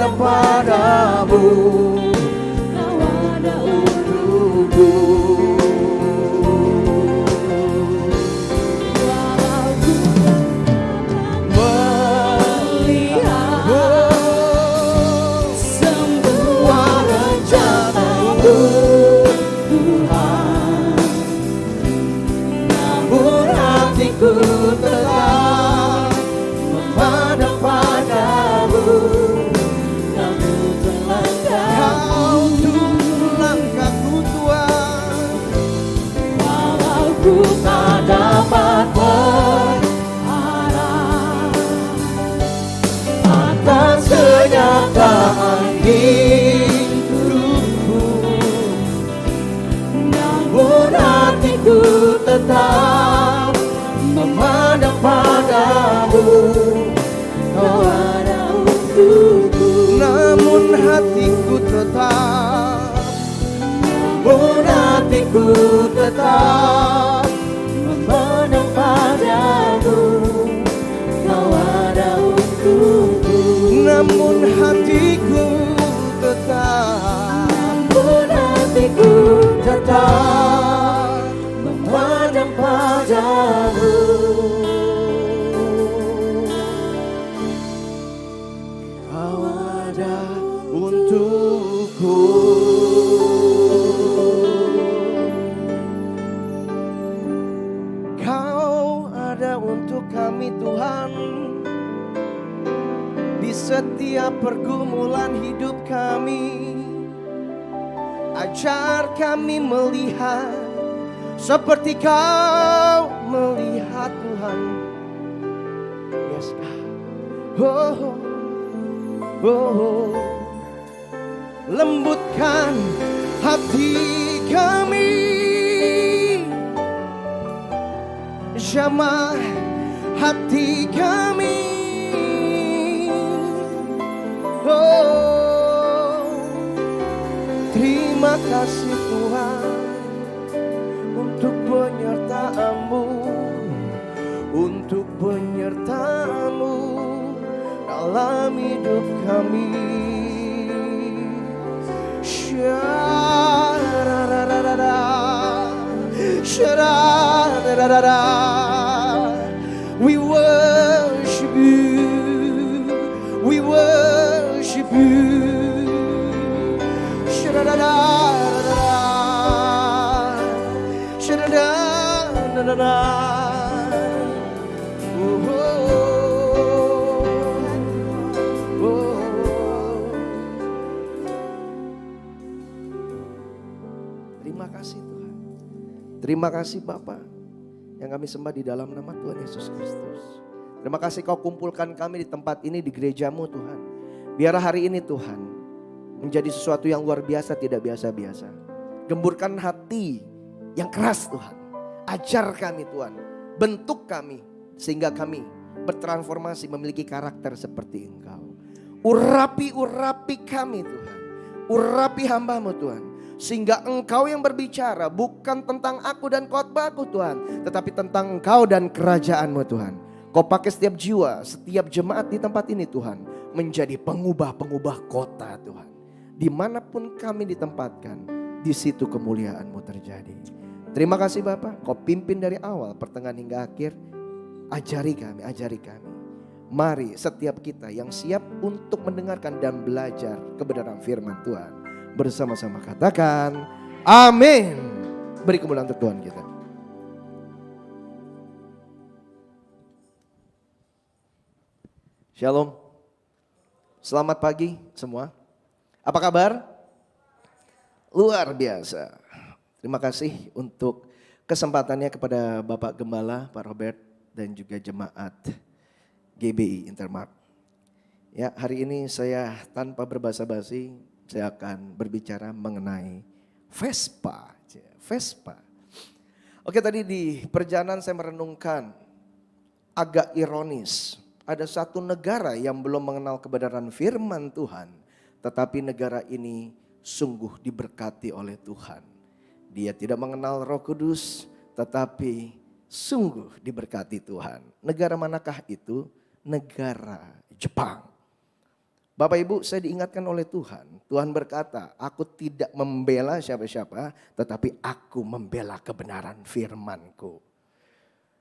memandang padamu, kau ada untukku. Ku tetap memandang padamu, kau untuk langkahku Tuhan. Walau ku tak dapat berharap atas kenyataan hidupku, namun hatiku tetap memandang padamu, kau ada untukku. Namun hatiku tetap, namun hatiku tetap memandang padamu, kau ada untukku. Namun hatiku tetap, namun hatiku tetap memandang padamu. Kau ada untukku. Kau ada untuk kami Tuhan, di setiap pergumulan hidup kami. Ajar kami melihat seperti kau melihat Tuhan. Yes, oh, oh, oh. Lembutkan hati kami, jamah hati kami. Oh, terima kasih Tuhan untuk penyertaan-Mu, untuk penyertaan-Mu dalam hidup kami. We worship you, we worship you. Terima kasih Tuhan. Terima kasih Bapa yang kami sembah di dalam nama Tuhan Yesus Kristus. Terima kasih Kau kumpulkan kami di tempat ini, di gereja-Mu Tuhan. Biar hari ini Tuhan menjadi sesuatu yang luar biasa, tidak biasa-biasa. Gemburkan hati yang keras Tuhan. Ajar kami Tuhan, bentuk kami sehingga kami bertransformasi memiliki karakter seperti Engkau. Urapi kami Tuhan, urapi hamba-Mu Tuhan, sehingga Engkau yang berbicara bukan tentang aku dan khotbahku Tuhan, tetapi tentang Engkau dan kerajaan-Mu Tuhan. Kau pakai setiap jiwa, setiap jemaat di tempat ini Tuhan, menjadi pengubah-pengubah kota Tuhan. Dimanapun kami ditempatkan, di situ kemuliaan-Mu terjadi. Terima kasih Bapak, Kau pimpin dari awal, pertengahan hingga akhir. Ajari kami. Mari setiap kita yang siap untuk mendengarkan dan belajar kebenaran firman Tuhan, bersama-sama katakan amin. Beri kemuliaan untuk Tuhan kita. Shalom. Selamat pagi semua. Apa kabar? Luar biasa. Terima kasih untuk kesempatannya kepada Bapak Gembala, Pak Robert, dan juga jemaat GBI Intermark. Ya, hari ini saya tanpa berbasa-basi, saya akan berbicara mengenai Vespa. Oke, tadi di perjalanan saya merenungkan agak ironis. Ada satu negara yang belum mengenal kebenaran firman Tuhan, tetapi negara ini sungguh diberkati oleh Tuhan. Dia tidak mengenal Roh Kudus, tetapi sungguh diberkati Tuhan. Negara manakah itu? Negara Jepang. Bapak Ibu, saya diingatkan oleh Tuhan. Tuhan berkata, aku tidak membela siapa-siapa, tetapi aku membela kebenaran firman-Ku.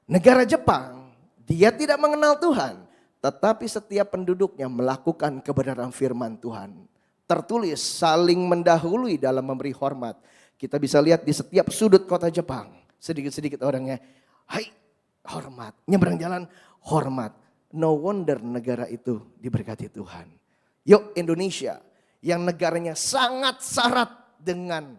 Negara Jepang, dia tidak mengenal Tuhan, tetapi setiap penduduknya melakukan kebenaran firman Tuhan. Tertulis saling mendahului dalam memberi hormat. Kita bisa lihat di setiap sudut kota Jepang, sedikit-sedikit orangnya, hai hormat, nyebrang jalan hormat. No wonder negara itu diberkati Tuhan. Yuk Indonesia yang negaranya sangat syarat dengan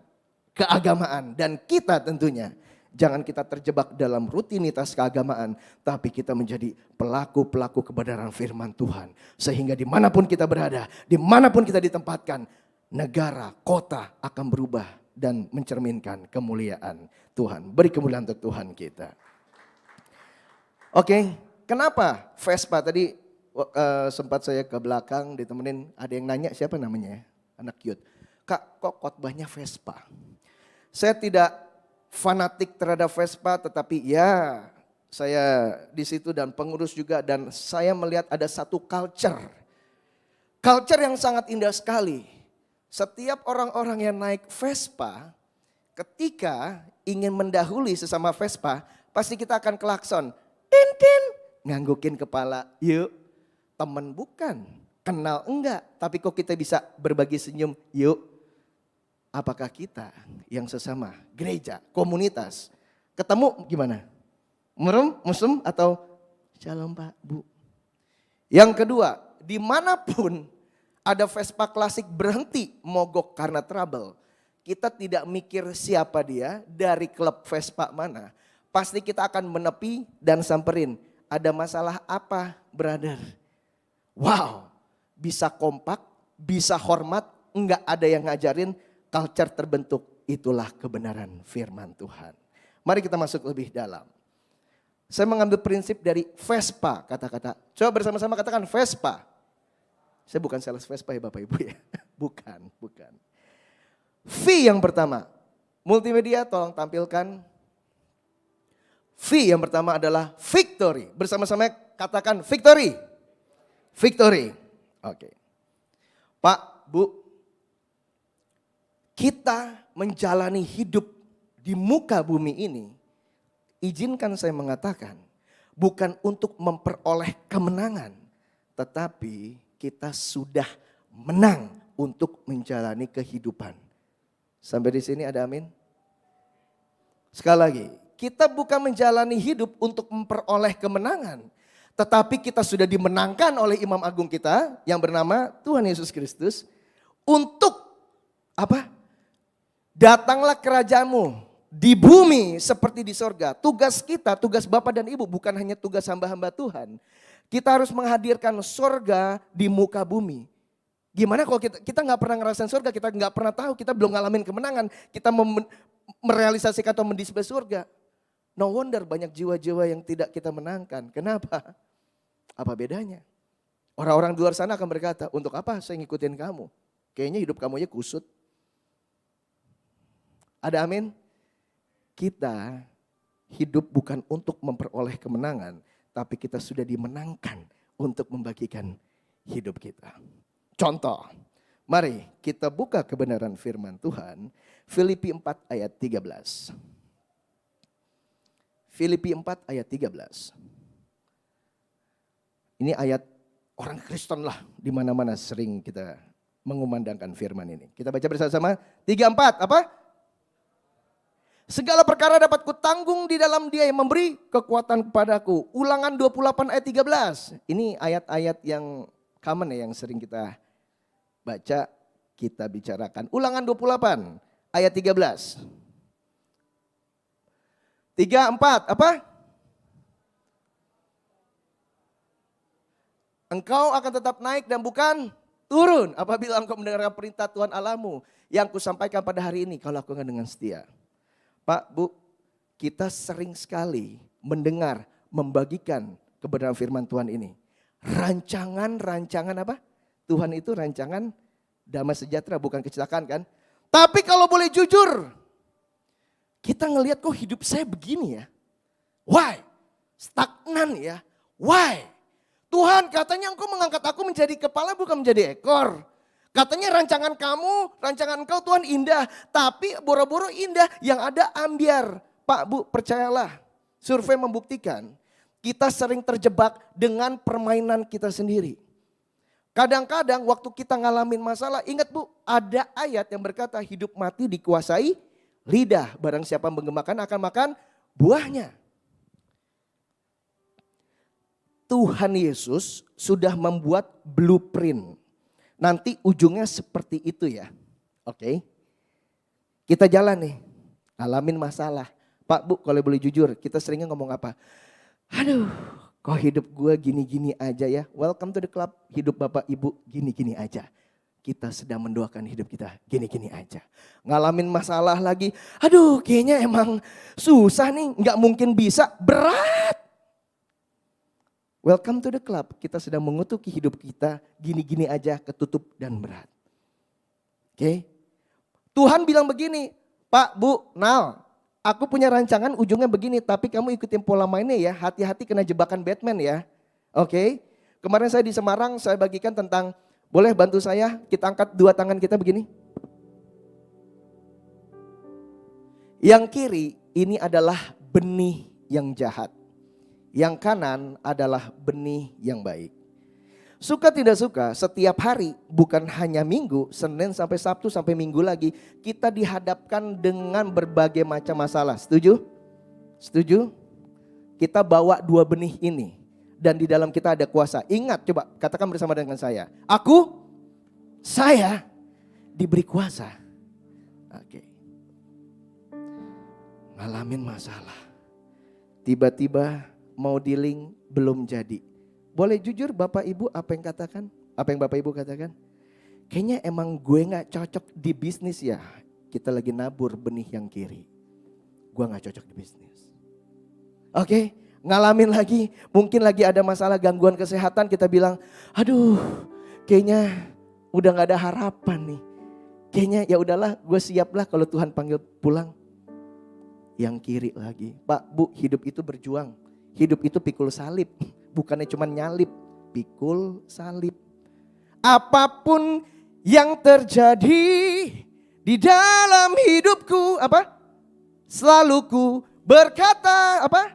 keagamaan. Dan kita tentunya jangan kita terjebak dalam rutinitas keagamaan. Tapi kita menjadi pelaku-pelaku kebenaran firman Tuhan. Sehingga dimanapun kita berada, dimanapun kita ditempatkan, negara, kota akan berubah dan mencerminkan kemuliaan Tuhan. Beri kemuliaan untuk Tuhan kita. Oke, kenapa Vespa tadi? Sempat saya ke belakang ditemenin, ada yang nanya siapa namanya ya? Anak cute. Kak, kok khotbahnya Vespa? Saya tidak fanatik terhadap Vespa, tetapi ya saya di situ dan pengurus juga, dan saya melihat ada satu culture yang sangat indah sekali. Setiap orang-orang yang naik Vespa, ketika ingin mendahului sesama Vespa, pasti kita akan klakson, tin tin, nganggukin kepala, yuk. Teman bukan, kenal enggak, tapi kok kita bisa berbagi senyum, yuk. Apakah kita yang sesama gereja, komunitas, ketemu gimana? Mesum atau shalom Pak, Bu. Yang kedua, dimanapun ada Vespa klasik berhenti mogok karena trouble, kita tidak mikir siapa dia, dari klub Vespa mana. Pasti kita akan menepi dan samperin, ada masalah apa brother? Wow, bisa kompak, bisa hormat, enggak ada yang ngajarin, culture terbentuk. Itulah kebenaran firman Tuhan. Mari kita masuk lebih dalam. Saya mengambil prinsip dari Vespa, kata-kata. Coba bersama-sama katakan Vespa. Saya bukan sales Vespa ya Bapak Ibu ya. Bukan. V yang pertama, multimedia tolong tampilkan. V yang pertama adalah victory. Bersama-sama katakan victory. Victory. Oke. Pak, Bu, kita menjalani hidup di muka bumi ini, izinkan saya mengatakan, bukan untuk memperoleh kemenangan, tetapi kita sudah menang untuk menjalani kehidupan. Sampai di sini ada amin? Sekali lagi, kita bukan menjalani hidup untuk memperoleh kemenangan, tetapi kita sudah dimenangkan oleh Imam Agung kita yang bernama Tuhan Yesus Kristus untuk apa? Datanglah kerajaanmu di bumi seperti di sorga. Tugas kita, tugas Bapak dan Ibu bukan hanya tugas hamba-hamba Tuhan. Kita harus menghadirkan sorga di muka bumi. Gimana kalau kita nggak pernah ngerasain sorga, kita nggak pernah tahu, kita belum ngalamin kemenangan, kita merealisasikan atau mendisplay surga. No wonder banyak jiwa-jiwa yang tidak kita menangkan. Kenapa? Apa bedanya? Orang-orang di luar sana akan berkata, untuk apa saya ngikutin kamu? Kayaknya hidup kamu aja kusut. Ada amin? Kita hidup bukan untuk memperoleh kemenangan, tapi kita sudah dimenangkan untuk membagikan hidup kita. Contoh, mari kita buka kebenaran firman Tuhan, Filipi 4 ayat 13. Filipi 4 ayat 13. Ini ayat orang Kristen lah, di mana-mana sering kita mengumandangkan firman ini. Kita baca bersama-sama, 3-4, apa? Segala perkara dapat kutanggung di dalam Dia yang memberi kekuatan kepadaku. Ulangan 28 ayat 13. Ini ayat-ayat yang common ya, yang sering kita baca, kita bicarakan. Ulangan 28 ayat 13. 3-4, apa? Engkau akan tetap naik dan bukan turun apabila engkau mendengarkan perintah Tuhan Allahmu yang kusampaikan pada hari ini, kau lakukan dengan setia. Pak, Bu, kita sering sekali mendengar, membagikan kebenaran firman Tuhan ini. Rancangan apa? Tuhan itu rancangan damai sejahtera, bukan kecelakaan kan? Tapi kalau boleh jujur, kita ngelihat kok hidup saya begini ya. Why? Stagnan ya. Why? Tuhan, katanya engkau mengangkat aku menjadi kepala bukan menjadi ekor. Katanya rancangan kamu, rancangan engkau Tuhan indah. Tapi boro-boro indah yang ada ambiar. Pak Bu, percayalah. Survei membuktikan kita sering terjebak dengan permainan kita sendiri. Kadang-kadang waktu kita ngalamin masalah, ingat Bu, ada ayat yang berkata hidup mati dikuasai lidah. Barang siapa menggemakan akan makan buahnya. Tuhan Yesus sudah membuat blueprint. Nanti ujungnya seperti itu ya. Oke. Kita jalan nih. Alamin masalah. Pak Bu, kalau boleh jujur, kita seringnya ngomong apa? Aduh, kok hidup gue gini-gini aja ya. Welcome to the club. Hidup Bapak Ibu gini-gini aja. Kita sedang mendoakan hidup kita gini-gini aja. Ngalamin masalah lagi. Aduh, kayaknya emang susah nih. Nggak mungkin bisa. Berat. Welcome to the club. Kita sedang mengutuki hidup kita gini-gini aja, ketutup dan berat. Oke. Tuhan bilang begini, Pak, Bu, Nal, aku punya rancangan ujungnya begini, tapi kamu ikutin pola mainnya ya, hati-hati kena jebakan Batman ya. Oke. Kemarin saya di Semarang, saya bagikan tentang, boleh bantu saya, kita angkat dua tangan kita begini. Yang kiri ini adalah benih yang jahat. Yang kanan adalah benih yang baik. Suka tidak suka, setiap hari bukan hanya Minggu, Senin sampai Sabtu sampai Minggu lagi, kita dihadapkan dengan berbagai macam masalah. Setuju? Setuju? Kita bawa dua benih ini dan di dalam kita ada kuasa. Ingat, coba katakan bersama dengan saya. Saya diberi kuasa. Oke. Ngalamin masalah. Tiba-tiba mau dealing belum jadi. Boleh jujur Bapak Ibu apa yang katakan? Apa yang Bapak Ibu katakan? Kayaknya emang gue gak cocok di bisnis ya. Kita lagi nabur benih yang kiri. Gue gak cocok di bisnis. Oke, ngalamin lagi. Mungkin lagi ada masalah gangguan kesehatan, kita bilang, aduh kayaknya udah gak ada harapan nih. Kayaknya ya udahlah, gue siap lah kalau Tuhan panggil pulang. Yang kiri lagi. Pak, Bu, hidup itu berjuang. Hidup itu pikul salib, bukannya cuma nyalip, pikul salib. Apapun yang terjadi di dalam hidupku, apa? Selalu ku berkata, apa?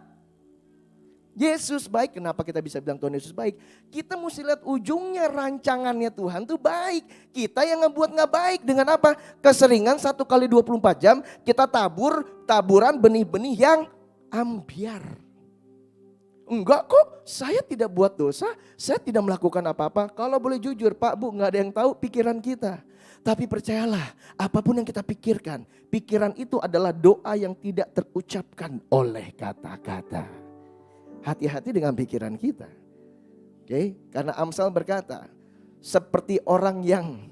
Yesus baik. Kenapa kita bisa bilang Tuhan Yesus baik? Kita mesti lihat ujungnya, rancangannya Tuhan tuh baik. Kita yang ngebuat gak baik dengan apa? Keseringan 1 kali 24 jam kita taburan benih-benih yang ambiar. Enggak kok, saya tidak buat dosa, saya tidak melakukan apa-apa. Kalau boleh jujur Pak Bu, gak ada yang tahu pikiran kita. Tapi percayalah, apapun yang kita pikirkan, pikiran itu adalah doa yang tidak terucapkan oleh kata-kata. Hati-hati dengan pikiran kita. Oke, karena Amsal berkata, seperti orang yang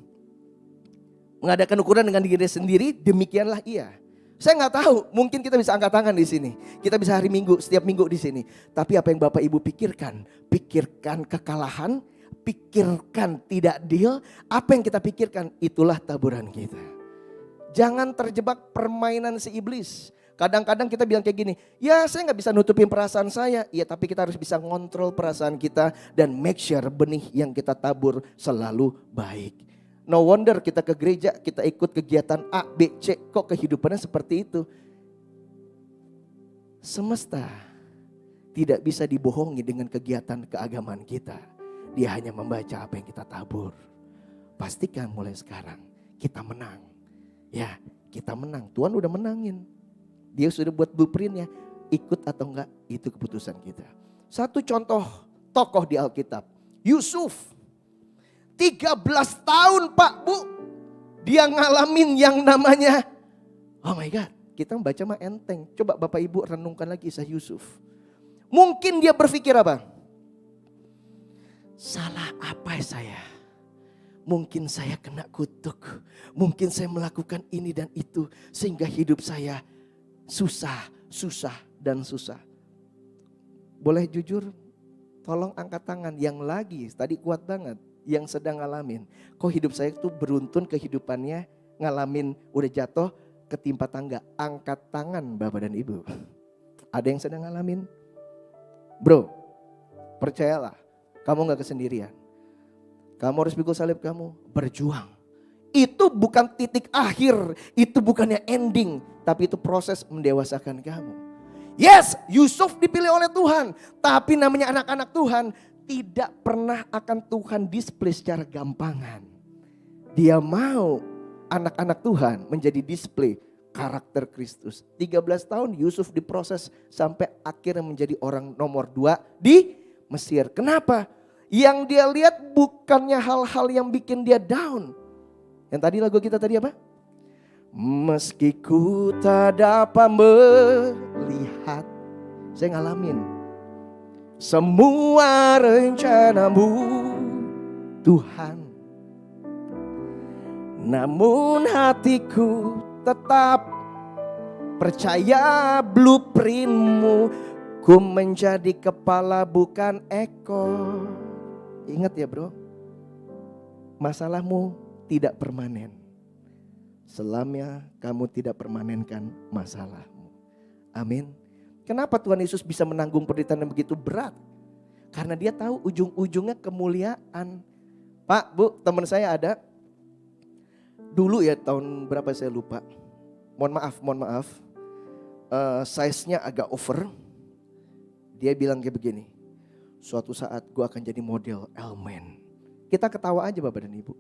mengadakan ukuran dengan diri sendiri, demikianlah ia. Saya nggak tahu, mungkin kita bisa angkat tangan di sini. Kita bisa hari Minggu, setiap minggu di sini. Tapi apa yang Bapak Ibu pikirkan? Pikirkan kekalahan, pikirkan tidak deal. Apa yang kita pikirkan? Itulah taburan kita. Jangan terjebak permainan si iblis. Kadang-kadang kita bilang kayak gini, ya saya nggak bisa nutupin perasaan saya. Ya tapi kita harus bisa ngontrol perasaan kita dan make sure benih yang kita tabur selalu baik. No wonder kita ke gereja, kita ikut kegiatan A, B, C, kok kehidupannya seperti itu. Semesta tidak bisa dibohongi dengan kegiatan keagamaan kita. Dia hanya membaca apa yang kita tabur. Pastikan mulai sekarang kita menang. Ya, kita menang. Tuhan udah menangin. Dia sudah buat blueprintnya. Ikut atau enggak, itu keputusan kita. Satu contoh tokoh di Alkitab, Yusuf. 13 tahun Pak Bu, dia ngalamin yang namanya, oh my God, kita membaca mah enteng. Coba Bapak Ibu renungkan lagi kisah Yusuf. Mungkin dia berpikir apa? Salah apa saya? Mungkin saya kena kutuk. Mungkin saya melakukan ini dan itu. Sehingga hidup saya susah. Boleh jujur? Tolong angkat tangan yang lagi, tadi kuat banget. Yang sedang ngalamin. Kok hidup saya tuh beruntun kehidupannya. Ngalamin udah jatuh ketimpa tangga. Angkat tangan Bapak dan Ibu. Ada yang sedang ngalamin? Bro, percayalah. Kamu gak kesendirian. Kamu harus pikul salib kamu, berjuang. Itu bukan titik akhir, itu bukannya ending, tapi itu proses mendewasakan kamu. Yes, Yusuf dipilih oleh Tuhan, tapi namanya anak-anak Tuhan tidak pernah akan Tuhan display secara gampangan. Dia mau anak-anak Tuhan menjadi display karakter Kristus. 13 tahun Yusuf diproses sampai akhirnya menjadi orang nomor 2 di Mesir. Kenapa? Yang dia lihat bukannya hal-hal yang bikin dia down. Yang tadi lagu kita tadi apa? Meski ku tak dapat melihat, saya ngalamin semua rencanamu Tuhan, namun hatiku tetap percaya blueprintmu. Ku menjadi kepala bukan ekor. Ingat ya bro, masalahmu tidak permanen selama kamu tidak permanenkan masalahmu. Amin. Kenapa Tuhan Yesus bisa menanggung penderitaan yang begitu berat? Karena dia tahu ujung-ujungnya kemuliaan. Pak, Bu, teman saya ada. Dulu ya tahun berapa saya lupa. Mohon maaf. Size-nya agak over. Dia bilang kayak begini. Suatu saat gue akan jadi model Elman. Kita ketawa aja Bapak dan Ibu.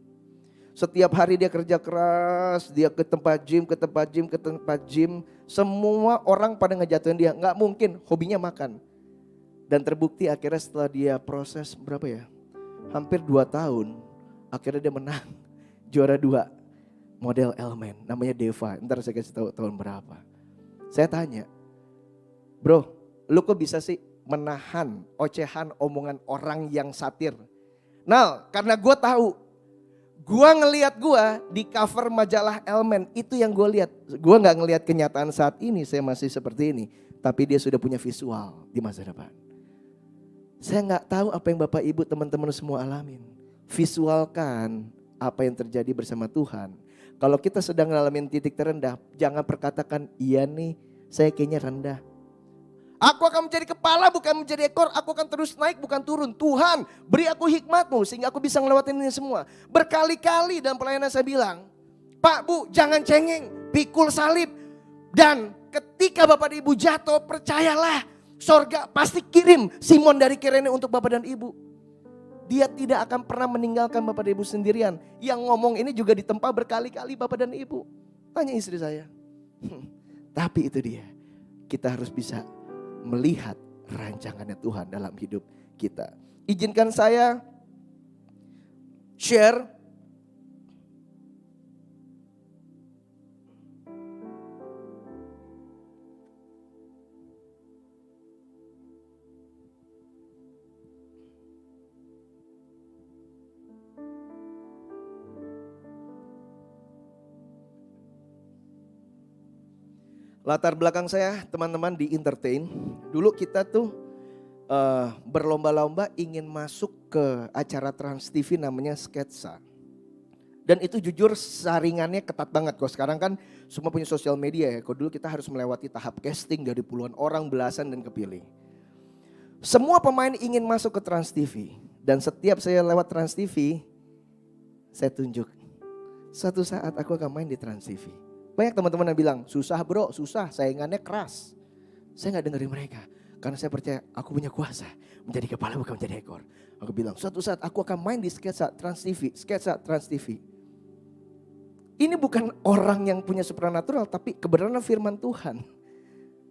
Setiap hari dia kerja keras, dia ke tempat gym. Semua orang pada ngejatuhin dia. Gak mungkin, hobinya makan. Dan terbukti akhirnya setelah dia proses berapa ya? Hampir 2 tahun. Akhirnya dia menang. Juara 2. Model Elman. Namanya Deva. Ntar saya kasih tahu tahun berapa. Saya tanya. Bro, lu kok bisa sih menahan ocehan omongan orang yang satir? Nah, karena gue tahu, gue ngelihat gue di cover majalah Elman, itu yang gue lihat. Gue gak ngelihat kenyataan saat ini, saya masih seperti ini. Tapi dia sudah punya visual di masa depan. Saya gak tahu apa yang Bapak Ibu teman-teman semua alamin. Visualkan apa yang terjadi bersama Tuhan. Kalau kita sedang ngalamin titik terendah, jangan perkatakan, iya nih saya kayaknya rendah. Aku akan menjadi kepala bukan menjadi ekor. Aku akan terus naik bukan turun. Tuhan beri aku hikmat-Mu sehingga aku bisa ngelewatin ini semua. Berkali-kali dalam pelayanan saya bilang, Pak Bu jangan cengeng, pikul salib. Dan ketika Bapak dan Ibu jatuh, percayalah sorga pasti kirim Simon dari Kirene untuk Bapak dan Ibu. Dia tidak akan pernah meninggalkan Bapak dan Ibu sendirian. Yang ngomong ini juga ditempa berkali-kali Bapak dan Ibu. Tanya istri saya. Tapi itu dia, kita harus bisa melihat rancangannya Tuhan dalam hidup kita. Izinkan saya share latar belakang saya, teman-teman, di entertain. Dulu kita tuh berlomba-lomba ingin masuk ke acara Trans TV namanya Sketsa. Dan itu jujur saringannya ketat banget. Kalau sekarang kan semua punya sosial media ya. Kalau dulu kita harus melewati tahap casting dari puluhan orang, belasan dan kepilih. Semua pemain ingin masuk ke Trans TV. Dan setiap saya lewat Trans TV, saya tunjuk. Suatu saat aku akan main di Trans TV. Banyak teman-teman yang bilang, susah bro, susah, saingannya keras. Saya gak dengerin mereka. Karena saya percaya aku punya kuasa menjadi kepala bukan menjadi ekor. Aku bilang, suatu saat aku akan main di Sketsa Trans TV. Sketsa Trans TV. Ini bukan orang yang punya supernatural, tapi kebenaran firman Tuhan.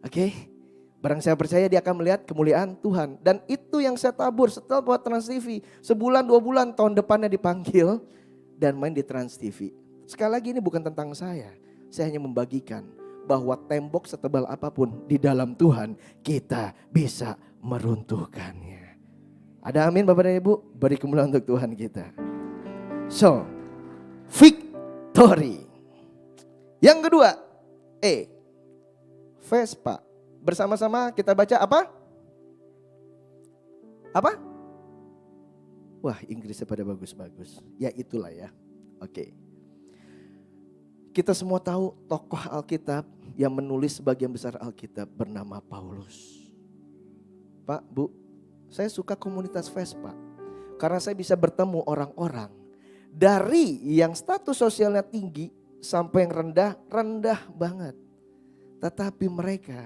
Oke? Barang saya percaya dia akan melihat kemuliaan Tuhan. Dan itu yang saya tabur setelah buat Trans TV. Sebulan, 2 bulan, tahun depannya dipanggil dan main di Trans TV. Sekali lagi ini bukan tentang saya. Saya hanya membagikan bahwa tembok setebal apapun di dalam Tuhan kita bisa meruntuhkannya. Ada amin Bapak dan Ibu? Beri kemuliaan untuk Tuhan kita. So, victory. Yang kedua, Vespa. Bersama-sama kita baca apa? Apa? Wah, Inggrisnya pada bagus-bagus. Ya itulah ya. Oke. Kita semua tahu tokoh Alkitab yang menulis sebagian besar Alkitab bernama Paulus. Pak, Bu, saya suka komunitas Vespa. Karena saya bisa bertemu orang-orang dari yang status sosialnya tinggi sampai yang rendah banget. Tetapi mereka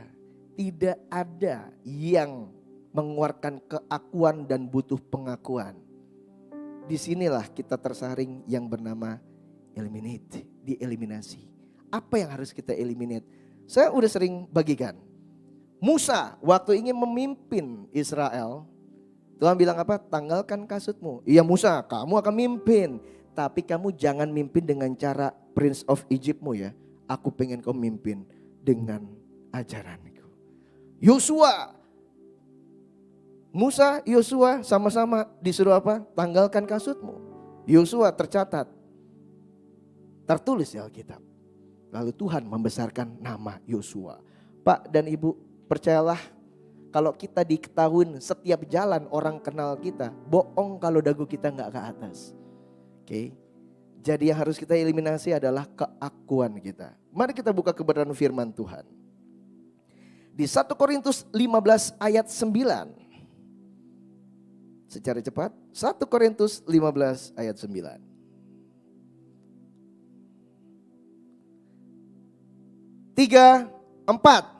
tidak ada yang mengeluarkan keakuan dan butuh pengakuan. Disinilah kita tersaring yang bernama eliminate, dieliminasi. Apa yang harus kita eliminate? Saya udah sering bagikan. Musa waktu ingin memimpin Israel, Tuhan bilang apa? Tanggalkan kasutmu. Iya Musa, kamu akan mimpin. Tapi kamu jangan mimpin dengan cara Prince of Egyptmu ya. Aku pengen kau mimpin dengan ajaranku. Yosua. Musa, Yosua sama-sama disuruh apa? Tanggalkan kasutmu. Yosua tercatat. Tertulis di Alkitab. Lalu Tuhan membesarkan nama Yosua. Pak dan Ibu, percayalah. Kalau kita diketahui setiap jalan orang kenal kita, bohong kalau dagu kita nggak ke atas. Oke. Jadi yang harus kita eliminasi adalah keakuan kita. Mari kita buka kebenaran firman Tuhan. Di 1 Korintus 15 ayat 9. Secara cepat, 1 Korintus 15 ayat 9. Tiga, empat.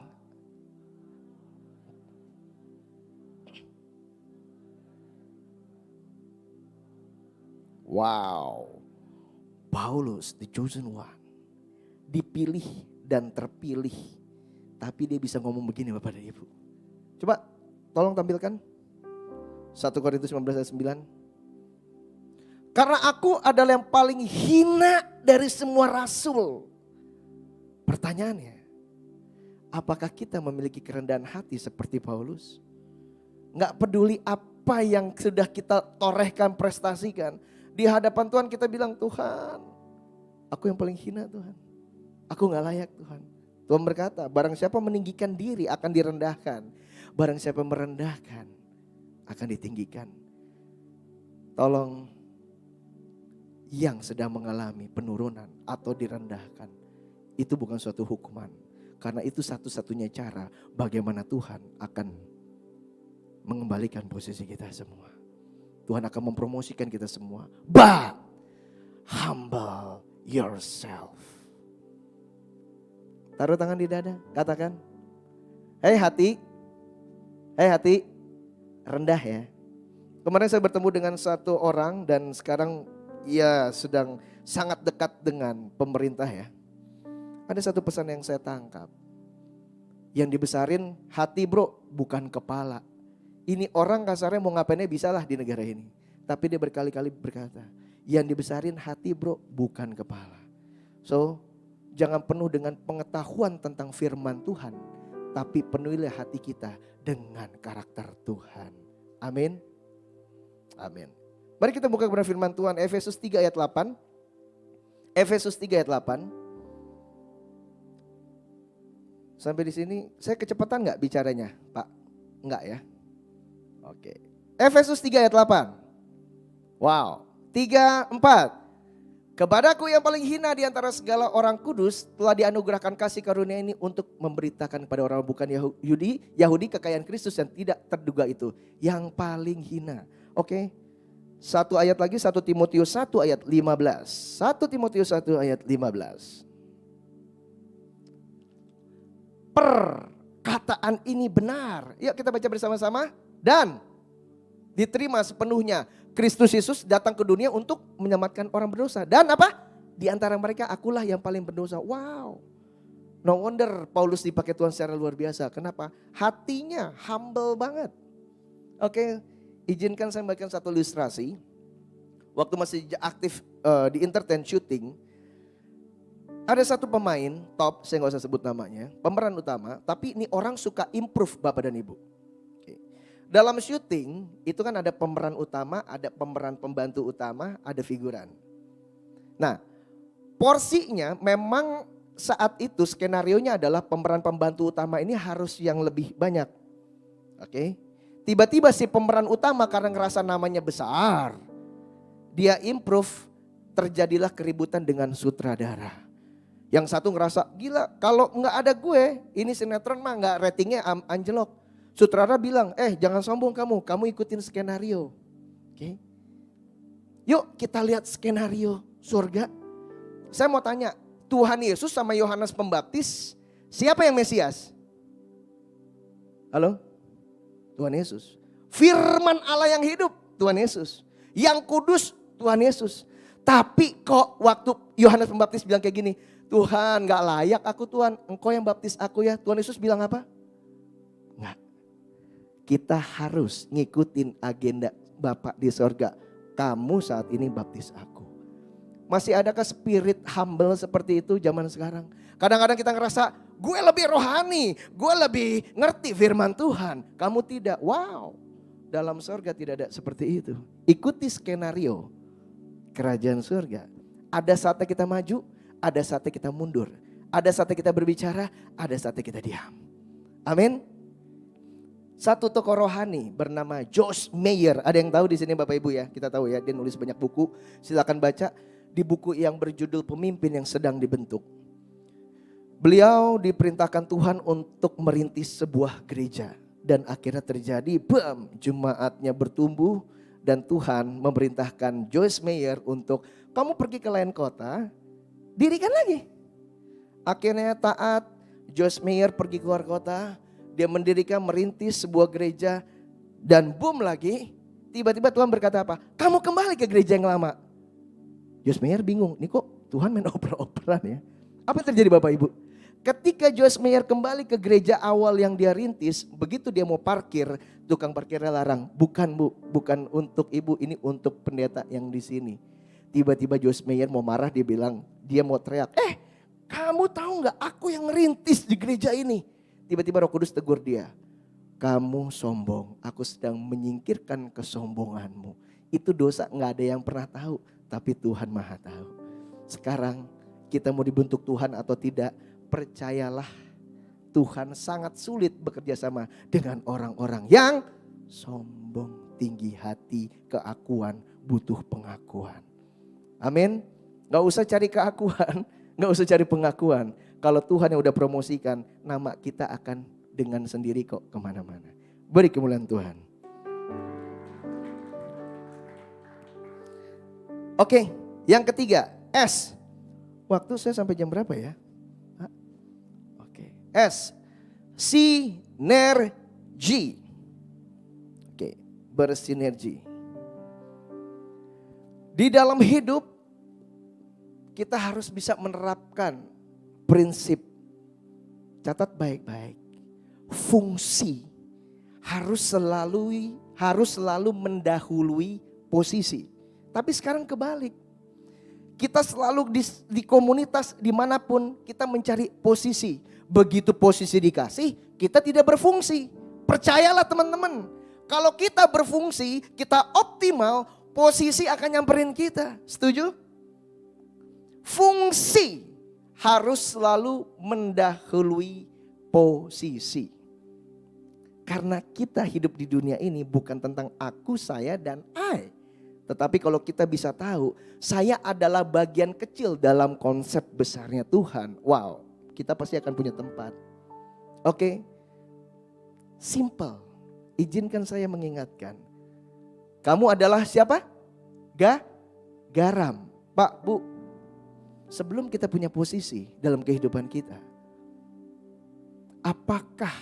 Wow, Paulus the chosen one, dipilih dan terpilih, tapi dia bisa ngomong begini Bapak dan Ibu. Coba tolong tampilkan 1 Korintus 15 ayat 9. Karena aku adalah yang paling hina dari semua rasul. Pertanyaannya, apakah kita memiliki kerendahan hati seperti Paulus? Gak peduli apa yang sudah kita torehkan, prestasikan. Di hadapan Tuhan kita bilang, Tuhan, aku yang paling hina Tuhan. Aku gak layak Tuhan. Tuhan berkata, barang siapa meninggikan diri akan direndahkan. Barang siapa merendahkan akan ditinggikan. Tolong yang sedang mengalami penurunan atau direndahkan, itu bukan suatu hukuman. Karena itu satu-satunya cara bagaimana Tuhan akan mengembalikan posisi kita semua. Tuhan akan mempromosikan kita semua. But humble yourself. Taruh tangan di dada, katakan, hei hati, rendah ya. Kemarin saya bertemu dengan satu orang dan sekarang ia sedang sangat dekat dengan pemerintah ya. Ada satu pesan yang saya tangkap. Yang dibesarin hati bro, bukan kepala. Ini orang kasarnya mau ngapainnya bisa lah di negara ini. Tapi dia berkali-kali berkata, yang dibesarin hati bro, bukan kepala. So, jangan penuh dengan pengetahuan tentang firman Tuhan. Tapi penuhilah hati kita dengan karakter Tuhan. Amin. Amin. Mari kita buka kebenaran firman Tuhan. Efesus 3 ayat 8. Efesus 3 ayat 8. Sampai di sini, saya kecepatan gak bicaranya Pak? Enggak ya? Oke. Efesus 3 ayat 8. Wow. 3, 4. Kepadaku yang paling hina di antara segala orang kudus telah dianugerahkan kasih karunia ini untuk memberitakan kepada orang bukan Yahudi kekayaan Kristus yang tidak terduga itu. Yang paling hina. Oke. Satu ayat lagi, 1 Timotius 1 ayat 15. 1 Timotius 1 ayat 15. Perkataan ini benar. Yuk kita baca bersama-sama. Dan diterima sepenuhnya. Kristus Yesus datang ke dunia untuk menyelamatkan orang berdosa. Dan apa? Di antara mereka akulah yang paling berdosa. Wow. No wonder Paulus dipakai Tuhan secara luar biasa. Kenapa? Hatinya humble banget. Oke, izinkan saya membagikan satu ilustrasi. Waktu masih aktif di entertain shooting. Ada satu pemain top, saya gak usah sebut namanya, pemeran utama, tapi ini orang suka improve Bapak dan Ibu. Oke. Dalam syuting itu kan ada pemeran utama, ada pemeran pembantu utama, ada figuran. Nah, porsinya memang saat itu skenarionya adalah pemeran pembantu utama ini harus yang lebih banyak. Oke. Tiba-tiba si pemeran utama karena ngerasa namanya besar, dia improve, terjadilah keributan dengan sutradara. Yang satu ngerasa gila kalau nggak ada gue ini sinetron mah nggak ratingnya anjlok. Sutradara bilang jangan sombong kamu ikutin skenario. Oke. Yuk kita lihat skenario surga. Saya mau tanya, Tuhan Yesus sama Yohanes Pembaptis, siapa yang Mesias? Halo? Tuhan Yesus. Firman Allah yang hidup, Tuhan Yesus. Yang kudus, Tuhan Yesus. Tapi kok waktu Yohanes Pembaptis bilang kayak gini, Tuhan gak layak aku Tuhan, engkau yang baptis aku ya. Tuhan Yesus bilang apa? Enggak. Kita harus ngikutin agenda Bapa di sorga. Kamu saat ini baptis aku. Masih adakah spirit humble seperti itu zaman sekarang? Kadang-kadang kita ngerasa gue lebih rohani, gue lebih ngerti firman Tuhan. Kamu tidak, wow. Dalam surga tidak ada seperti itu. Ikuti skenario kerajaan surga. Ada saatnya kita maju, ada saatnya kita mundur. Ada saatnya kita berbicara, ada saatnya kita diam. Amin. Satu tokoh rohani bernama Joyce Meyer. Ada yang tahu di sini Bapak Ibu ya? Kita tahu ya, dia nulis banyak buku. Silakan baca di buku yang berjudul Pemimpin yang Sedang Dibentuk. Beliau diperintahkan Tuhan untuk merintis sebuah gereja. Dan akhirnya terjadi, bam, jemaatnya bertumbuh. Dan Tuhan memerintahkan Joyce Meyer untuk kamu pergi ke lain kota, dirikan lagi. Akhirnya taat, Joyce Meyer pergi keluar kota. Dia mendirikan, merintis sebuah gereja. Dan boom lagi, tiba-tiba Tuhan berkata apa? Kamu kembali ke gereja yang lama. Joyce Meyer bingung, ini kok Tuhan main oper-operan ya. Apa yang terjadi Bapak Ibu? Ketika Joyce Meyer kembali ke gereja awal yang dia rintis, begitu dia mau parkir, tukang parkirnya larang. Bukan Bu, bukan untuk ibu, ini untuk pendeta yang di sini. Tiba-tiba Joyce Meyer mau marah, dia bilang, dia mau teriak, kamu tahu nggak aku yang ngerintis di gereja ini? Tiba-tiba Roh Kudus tegur dia, kamu sombong, aku sedang menyingkirkan kesombonganmu. Itu dosa nggak ada yang pernah tahu, tapi Tuhan Maha tahu. Sekarang kita mau dibentuk Tuhan atau tidak, percayalah Tuhan sangat sulit bekerja sama dengan orang-orang yang sombong, tinggi hati, keakuan, butuh pengakuan. Amin. Gak usah cari keakuan, gak usah cari pengakuan. Kalau Tuhan yang udah promosikan, nama kita akan dengan sendiri kok kemana-mana. Beri kemuliaan Tuhan. Oke, yang ketiga, S. Waktu saya sampai jam berapa ya? Oke, S. Sinergi. Oke, bersinergi. Di dalam hidup, kita harus bisa menerapkan prinsip, catat baik-baik, fungsi harus selalu mendahului posisi. Tapi sekarang kebalik. Kita selalu di komunitas dimanapun kita mencari posisi. Begitu posisi dikasih, kita tidak berfungsi. Percayalah teman-teman, kalau kita berfungsi, kita optimal, posisi akan nyamperin kita. Setuju? Fungsi harus selalu mendahului posisi. Karena kita hidup di dunia ini bukan tentang aku, saya, dan I. Tetapi kalau kita bisa tahu, saya adalah bagian kecil dalam konsep besarnya Tuhan. Wow, kita pasti akan punya tempat. Oke, simple. Izinkan saya mengingatkan. Kamu adalah siapa? Garam. Pak, Bu, sebelum kita punya posisi dalam kehidupan kita, apakah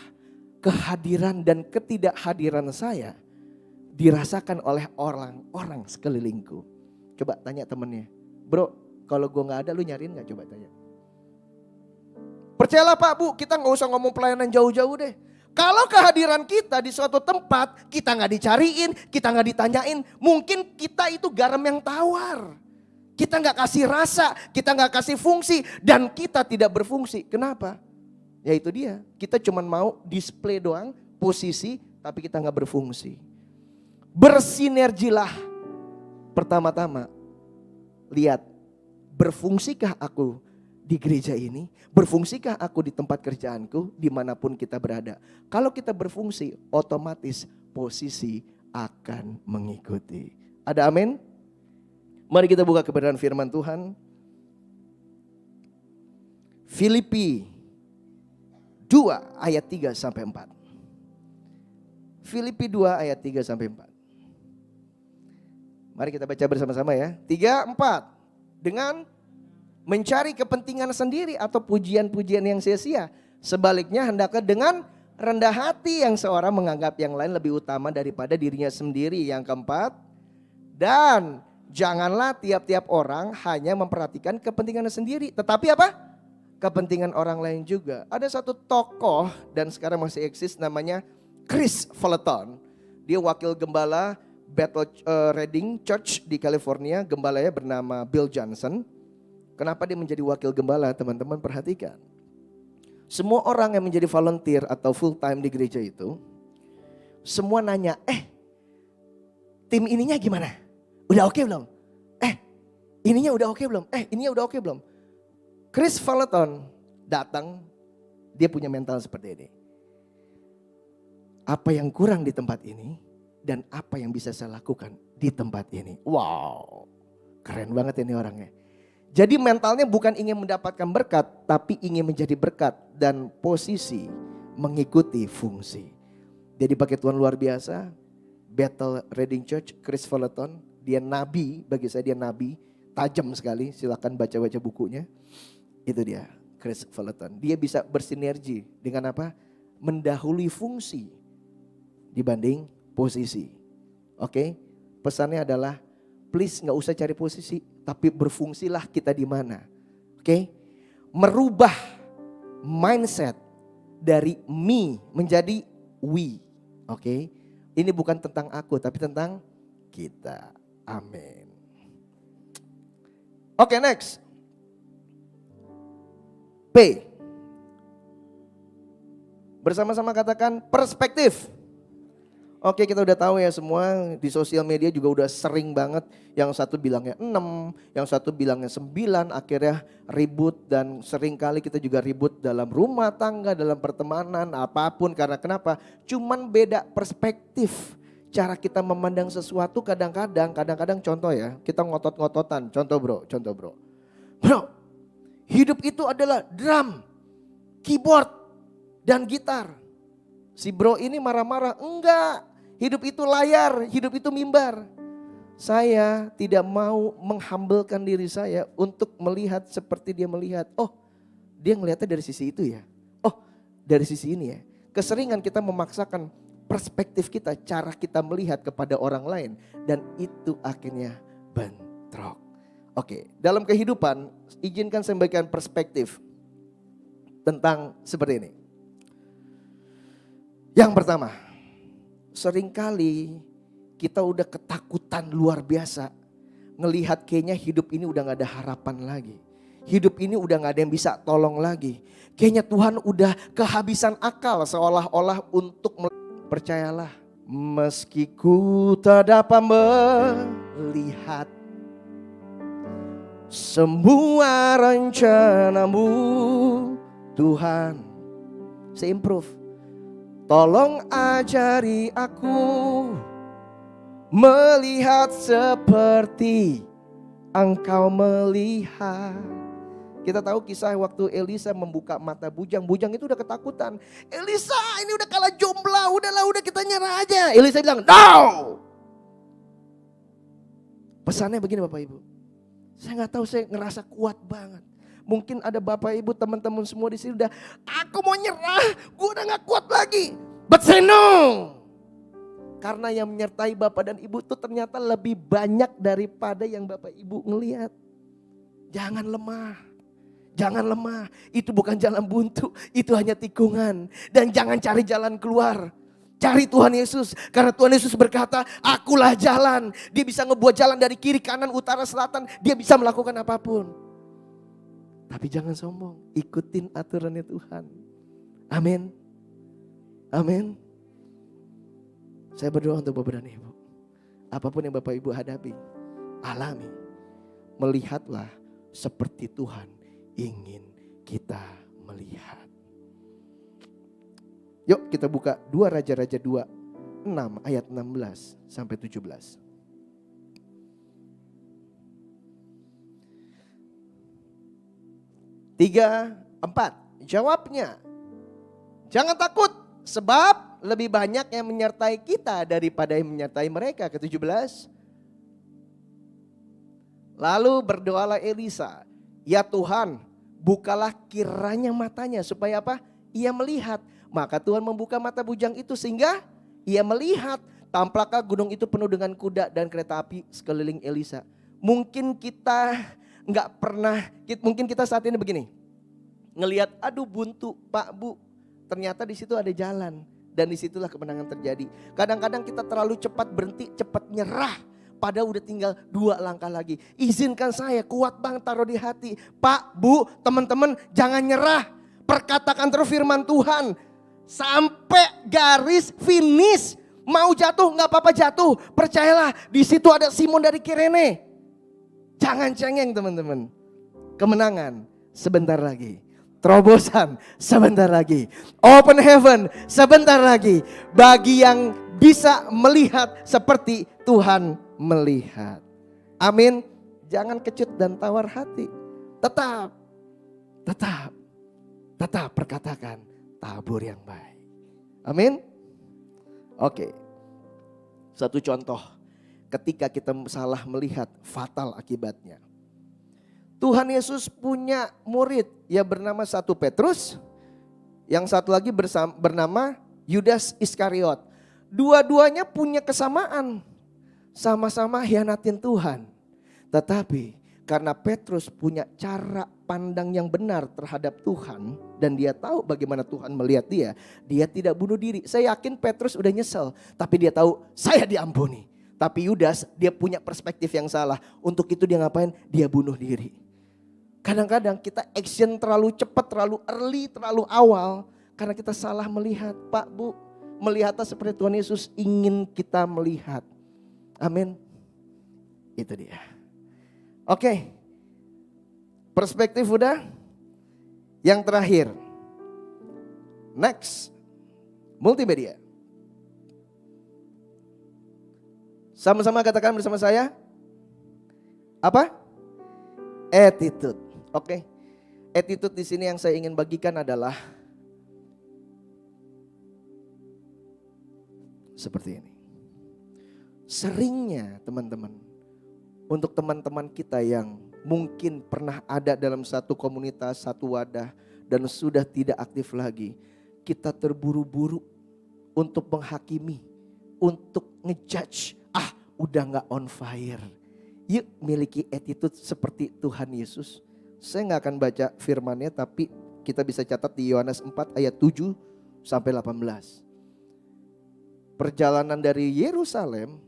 kehadiran dan ketidakhadiran saya dirasakan oleh orang-orang sekelilingku? Coba tanya temennya, bro, kalau gue gak ada lu nyariin gak? Coba tanya. Percayalah Pak, Bu, kita gak usah ngomong pelayanan jauh-jauh deh. Kalau kehadiran kita di suatu tempat, kita gak dicariin, kita gak ditanyain, mungkin kita itu garam yang tawar. Kita gak kasih rasa, kita gak kasih fungsi, dan kita tidak berfungsi. Kenapa? Ya itu dia, kita cuma mau display doang, posisi, tapi kita gak berfungsi. Bersinergilah. Pertama-tama, lihat, berfungsikah aku di gereja ini? Berfungsikah aku di tempat kerjaanku, dimanapun kita berada? Kalau kita berfungsi, otomatis posisi akan mengikuti. Ada amin? Mari kita buka kebenaran firman Tuhan. Filipi 2 ayat 3 sampai 4. Filipi 2 ayat 3 sampai 4. Mari kita baca bersama-sama ya. 3, 4. Dengan mencari kepentingan sendiri atau pujian-pujian yang sia-sia. Sebaliknya hendaklah dengan rendah hati yang seorang menganggap yang lain lebih utama daripada dirinya sendiri. Yang keempat, dan janganlah tiap-tiap orang hanya memperhatikan kepentingan sendiri. Tetapi apa? Kepentingan orang lain juga. Ada satu tokoh dan sekarang masih eksis namanya Chris Vallotton. Dia wakil gembala Bethel Redding Church di California. Gembalanya bernama Bill Johnson. Kenapa dia menjadi wakil gembala? Teman-teman perhatikan. Semua orang yang menjadi volunteer atau full time di gereja itu, semua nanya, tim ininya gimana? Udah oke belum? Ininya udah oke belum? Ininya udah oke belum? Chris Vallotton datang, dia punya mental seperti ini. Apa yang kurang di tempat ini dan apa yang bisa saya lakukan di tempat ini. Wow, keren banget ini orangnya. Jadi mentalnya bukan ingin mendapatkan berkat, tapi ingin menjadi berkat dan posisi mengikuti fungsi. Jadi pakai Tuhan luar biasa, Bethel Redding Church, Chris Vallotton, dia nabi, bagi saya dia nabi, tajam sekali, silakan baca-baca bukunya. Itu dia, Chris Vallotton. Dia bisa bersinergi dengan apa? Mendahului fungsi dibanding posisi. Oke, pesannya adalah please gak usah cari posisi, tapi berfungsilah kita di mana. Oke, merubah mindset dari me menjadi we. Oke, ini bukan tentang aku, tapi tentang kita. Amin. Oke, next. P. Bersama-sama katakan perspektif. Oke, kita udah tahu ya semua, di sosial media juga udah sering banget. Yang satu bilangnya 6, yang satu bilangnya 9, akhirnya ribut. Dan sering kali kita juga ribut dalam rumah tangga, dalam pertemanan, apapun. Karena kenapa? Cuman beda perspektif. Cara kita memandang sesuatu kadang-kadang contoh ya, kita ngotot-ngototan. Contoh bro. Bro, hidup itu adalah drum, keyboard, dan gitar. Si bro ini marah-marah, enggak. Hidup itu layar, hidup itu mimbar. Saya tidak mau menghambelkan diri saya untuk melihat seperti dia melihat. Oh, dia ngelihatnya dari sisi itu ya. Oh, dari sisi ini ya. Keseringan kita memaksakan perspektif kita, cara kita melihat kepada orang lain. Dan itu akhirnya bentrok. Oke, dalam kehidupan izinkan saya memberikan perspektif tentang seperti ini. Yang pertama, seringkali kita udah ketakutan luar biasa. Ngelihat kayaknya hidup ini udah gak ada harapan lagi. Hidup ini udah gak ada yang bisa tolong lagi. Kayaknya Tuhan udah kehabisan akal seolah-olah untuk percayalah. Meski ku tak dapat melihat semua rencanamu Tuhan. Saya improve. Tolong ajari aku melihat seperti Engkau melihat. Kita tahu kisah waktu Elisa membuka mata bujang. Bujang itu udah ketakutan. Elisa ini udah kalah jombla. Udah kita nyerah aja. Elisa bilang no. Pesannya begini Bapak Ibu. Saya gak tahu, saya ngerasa kuat banget. Mungkin ada Bapak Ibu teman-teman semua di sini udah, aku mau nyerah, gue udah gak kuat lagi. But say no. Karena yang menyertai Bapak dan Ibu itu ternyata lebih banyak daripada yang Bapak Ibu ngelihat. Jangan lemah. Jangan lemah, itu bukan jalan buntu, itu hanya tikungan. Dan jangan cari jalan keluar. Cari Tuhan Yesus, karena Tuhan Yesus berkata, akulah jalan. Dia bisa ngebuat jalan dari kiri, kanan, utara, selatan. Dia bisa melakukan apapun. Tapi jangan sombong, ikutin aturannya Tuhan. Amin. Amin. Saya berdoa untuk Bapak dan Ibu. Apapun yang Bapak Ibu hadapi, alami. Melihatlah seperti Tuhan ingin kita melihat. Yuk kita buka 2 Raja-Raja 2, 6 ayat 16 sampai 17. Tiga, 4. Jawabnya, jangan takut sebab lebih banyak yang menyertai kita daripada yang menyertai mereka. Ke-17, Lalu berdoalah Elisa, ya Tuhan, bukalah kiranya matanya supaya apa? Ia melihat. Maka Tuhan membuka mata bujang itu sehingga ia melihat. Tampaklah gunung itu penuh dengan kuda dan kereta api sekeliling Elisa. Mungkin kita nggak pernah, mungkin kita saat ini begini, ngelihat aduh buntu Pak Bu, ternyata di situ ada jalan dan disitulah kemenangan terjadi. Kadang-kadang kita terlalu cepat berhenti, cepat nyerah. Padahal udah tinggal 2 langkah lagi. Izinkan saya kuat bang taruh di hati. Pak, Bu, teman-teman jangan nyerah. Perkatakan terus firman Tuhan. Sampai garis finish. Mau jatuh gak apa-apa jatuh. Percayalah di situ ada Simon dari Kirene. Jangan cengeng teman-teman. Kemenangan sebentar lagi. Terobosan sebentar lagi. Open heaven sebentar lagi. Bagi yang bisa melihat seperti Tuhan melihat. Amin. Jangan kecut dan tawar hati. Tetap perkatakan tabur yang baik. Amin. Oke. Satu contoh. Ketika kita salah melihat, fatal akibatnya. Tuhan Yesus punya murid yang bernama satu Petrus. Yang satu lagi bernama Yudas Iskariot. Dua-duanya punya kesamaan. Sama-sama hianatin Tuhan. Tetapi karena Petrus punya cara pandang yang benar terhadap Tuhan. Dan dia tahu bagaimana Tuhan melihat dia. Dia tidak bunuh diri. Saya yakin Petrus udah nyesel. Tapi dia tahu saya diampuni. Tapi Yudas dia punya perspektif yang salah. Untuk itu dia ngapain? Dia bunuh diri. Kadang-kadang kita action terlalu cepat, terlalu early, terlalu awal. Karena kita salah melihat. Pak Bu, melihatlah seperti Tuhan Yesus ingin kita melihat. Amin. Itu dia. Oke. Perspektif udah. Yang terakhir. Next. Multimedia. Sama-sama katakan bersama saya. Apa? Attitude. Oke. Attitude di sini yang saya ingin bagikan adalah seperti ini. Seringnya teman-teman, untuk teman-teman kita yang mungkin pernah ada dalam satu komunitas, satu wadah dan sudah tidak aktif lagi, kita terburu-buru untuk menghakimi, untuk ngejudge, udah gak on fire. Yuk miliki attitude seperti Tuhan Yesus. Saya gak akan baca firmannya, tapi kita bisa catat di Yohanes 4 ayat 7 sampai 18. Perjalanan dari Yerusalem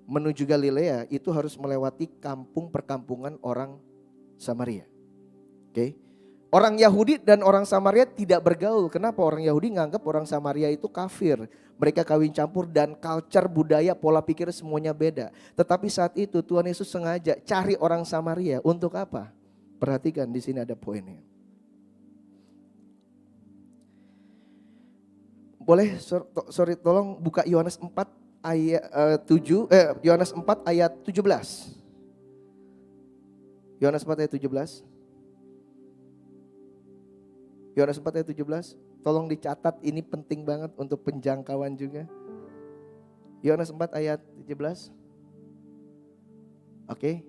menuju Galilea itu harus melewati kampung perkampungan orang Samaria. Oke. Orang Yahudi dan orang Samaria tidak bergaul. Kenapa? Orang Yahudi nganggap orang Samaria itu kafir. Mereka kawin campur dan culture, budaya, pola pikir semuanya beda. Tetapi saat itu Tuhan Yesus sengaja cari orang Samaria untuk apa? Perhatikan di sini ada poinnya. Boleh tolong buka Yohanes 4 ayat 7 Yohanes 4 ayat 17. Yohanes 4 ayat 17. Yohanes 4 ayat 17. Tolong dicatat, ini penting banget untuk penjangkauan juga. Yohanes 4 ayat 17. Oke.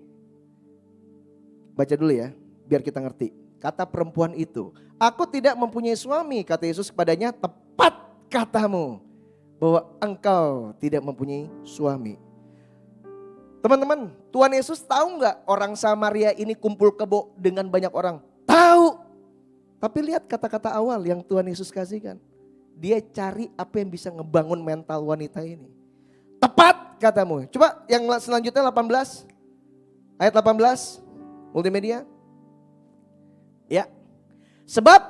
Baca dulu ya, biar kita ngerti. Kata perempuan itu, aku tidak mempunyai suami, kata Yesus kepadanya, tepat katamu bahwa engkau tidak mempunyai suami. Teman-teman, Tuhan Yesus tahu nggak orang Samaria ini kumpul kebo dengan banyak orang? Tahu. Tapi lihat kata-kata awal yang Tuhan Yesus kasihkan. Dia cari apa yang bisa ngebangun mental wanita ini. Tepat katamu. Coba yang selanjutnya 18. Ayat 18. Multimedia. Ya. Sebab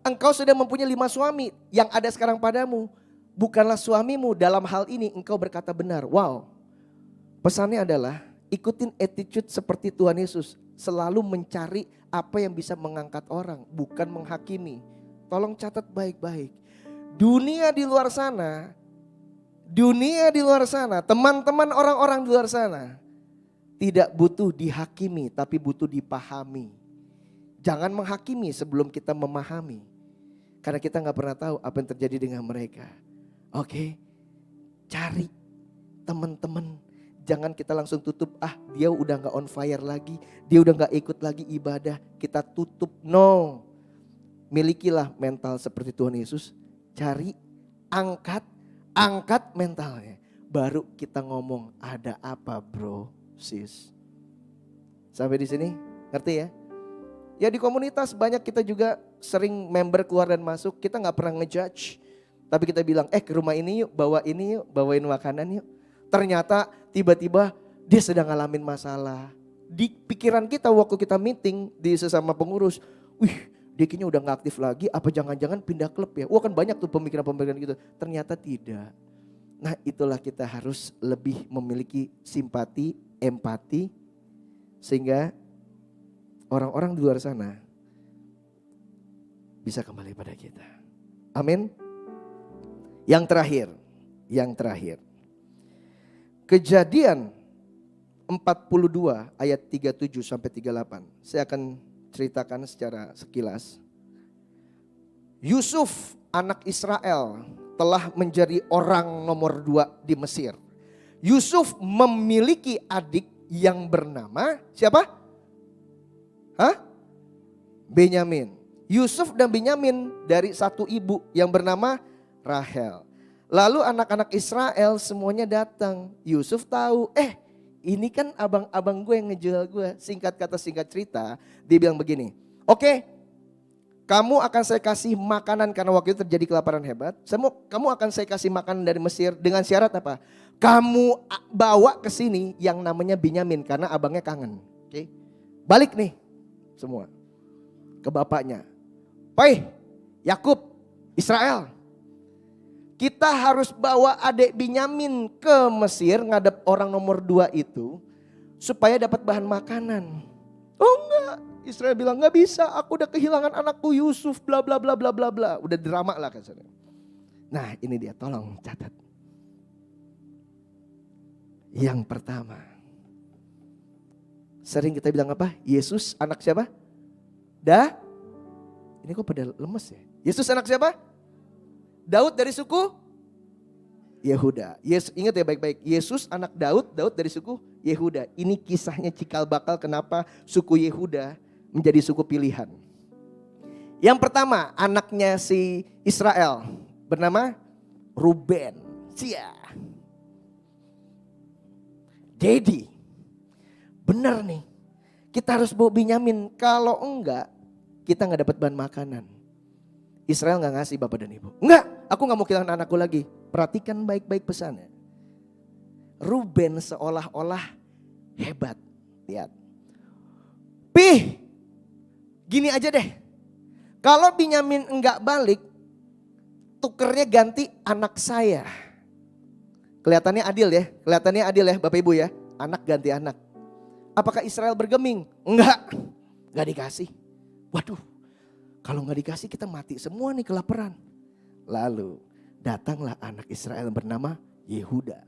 engkau sudah mempunyai 5 suami. Yang ada sekarang padamu bukanlah suamimu. Dalam hal ini engkau berkata benar. Wow. Pesannya adalah ikutin attitude seperti Tuhan Yesus. Selalu mencari apa yang bisa mengangkat orang, bukan menghakimi. Tolong catat baik-baik. Dunia di luar sana, teman-teman orang-orang di luar sana tidak butuh dihakimi, tapi butuh dipahami. Jangan menghakimi sebelum kita memahami. Karena kita gak pernah tahu apa yang terjadi dengan mereka. Oke, cari teman-teman. jangan kita langsung tutup, dia udah gak on fire lagi, dia udah gak ikut lagi ibadah, kita tutup. No, milikilah mental seperti Tuhan Yesus. Cari, angkat mentalnya. Baru kita ngomong, ada apa bro, sis. Sampai di sini, ngerti ya? Ya di komunitas banyak kita juga sering member keluar dan masuk, kita gak pernah ngejudge. Tapi kita bilang, ke rumah ini yuk, bawain makanan yuk. Ternyata tiba-tiba dia sedang ngalamin masalah. Di pikiran kita waktu kita meeting di sesama pengurus, dia kayaknya udah gak aktif lagi, apa jangan-jangan pindah klub ya. Wah kan banyak tuh pemikiran-pemikiran gitu. Ternyata tidak. Nah itulah kita harus lebih memiliki simpati, empati. Sehingga orang-orang di luar sana bisa kembali pada kita. Amin. Yang terakhir. Kejadian 42 ayat 37 sampai 38. Saya akan ceritakan secara sekilas. Yusuf anak Israel telah menjadi orang nomor 2 di Mesir. Yusuf memiliki adik yang bernama siapa? Benyamin. Yusuf dan Benyamin dari satu ibu yang bernama Rahel. Lalu anak-anak Israel semuanya datang. Yusuf tahu, ini kan abang-abang gue yang ngejual gue. Singkat kata singkat cerita, dia bilang begini. Oke, kamu akan saya kasih makanan karena waktu itu terjadi kelaparan hebat. Kamu akan saya kasih makanan dari Mesir dengan syarat apa? Kamu bawa ke sini yang namanya Benyamin karena abangnya kangen. Oke, balik nih semua ke bapaknya. Yakub, Israel. Kita harus bawa adik Benyamin ke Mesir ngadep orang nomor 2 itu supaya dapat bahan makanan. Oh enggak, Israel bilang enggak bisa, aku udah kehilangan anakku Yusuf bla bla bla bla bla bla. Udah drama lah kan. Nah, ini dia, tolong catat. Yang pertama. Sering kita bilang apa? Yesus anak siapa? Ini kok pada lemes ya? Yesus anak siapa? Daud dari suku Yehuda. Ingat ya baik-baik. Yesus anak Daud dari suku Yehuda. Ini kisahnya cikal bakal kenapa suku Yehuda menjadi suku pilihan. Yang pertama anaknya si Israel bernama Ruben. Jadi benar nih. Kita harus bawa Benyamin. Kalau enggak kita gak dapat bahan makanan. Israel gak ngasih bapak dan ibu. Enggak, aku gak mau kehilangan anakku lagi. Perhatikan baik-baik pesannya. Ruben seolah-olah hebat. Lihat. Gini aja deh. Kalau Benyamin enggak balik, tukernya ganti anak saya. Kelihatannya adil ya Bapak Ibu ya. Anak ganti anak. Apakah Israel bergeming? Enggak, gak dikasih. Waduh. Kalau nggak dikasih kita mati semua nih kelaparan. Lalu datanglah anak Israel bernama Yehuda.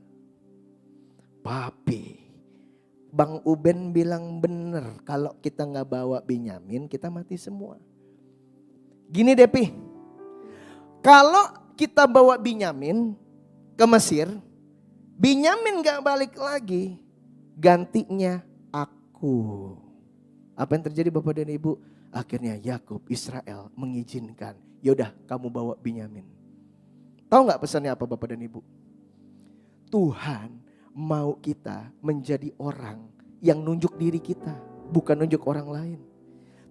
Bang Uben bilang bener. Kalau kita nggak bawa Benyamin kita mati semua. Gini deh kalau kita bawa Benyamin ke Mesir. Benyamin nggak balik lagi. Gantinya aku. Apa yang terjadi Bapak dan Ibu? Akhirnya Yakub, Israel mengizinkan. Yaudah kamu bawa Benyamin. Tahu gak pesannya apa Bapak dan Ibu? Tuhan mau kita menjadi orang yang nunjuk diri kita. Bukan nunjuk orang lain.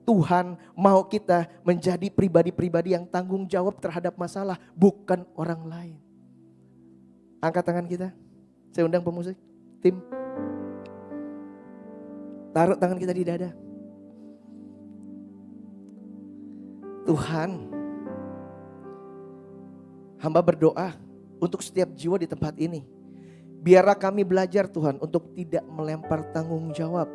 Tuhan mau kita menjadi pribadi-pribadi yang tanggung jawab terhadap masalah. Bukan orang lain. Angkat tangan kita. Saya undang pemusik. Tim. Taruh tangan kita di dada. Tuhan, hamba berdoa untuk setiap jiwa di tempat ini. Biarlah kami belajar Tuhan untuk tidak melempar tanggung jawab.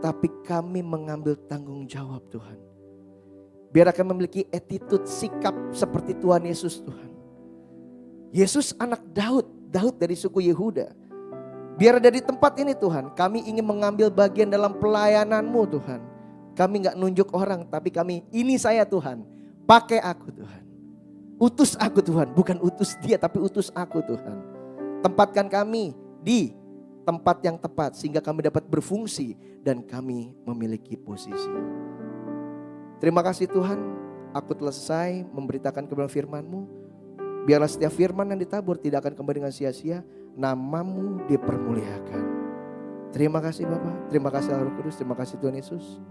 Tapi kami mengambil tanggung jawab Tuhan. Biarlah kami memiliki attitude, sikap seperti Tuhan Yesus Tuhan. Yesus anak Daud dari suku Yehuda. Biar dari tempat ini Tuhan, kami ingin mengambil bagian dalam pelayanan-Mu Tuhan. Kami gak nunjuk orang, tapi ini saya Tuhan. Pakai aku Tuhan. Utus aku Tuhan, bukan utus dia tapi utus aku Tuhan. Tempatkan kami di tempat yang tepat sehingga kami dapat berfungsi dan kami memiliki posisi. Terima kasih Tuhan, aku telah selesai memberitakan kebenaran firman-Mu. Biarlah setiap firman yang ditabur tidak akan kembali dengan sia-sia, nama-Mu dipermuliakan. Terima kasih Bapa, terima kasih Roh Kudus, terima kasih Tuhan Yesus.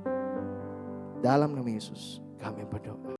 Dalam nama Yesus kami berdoa.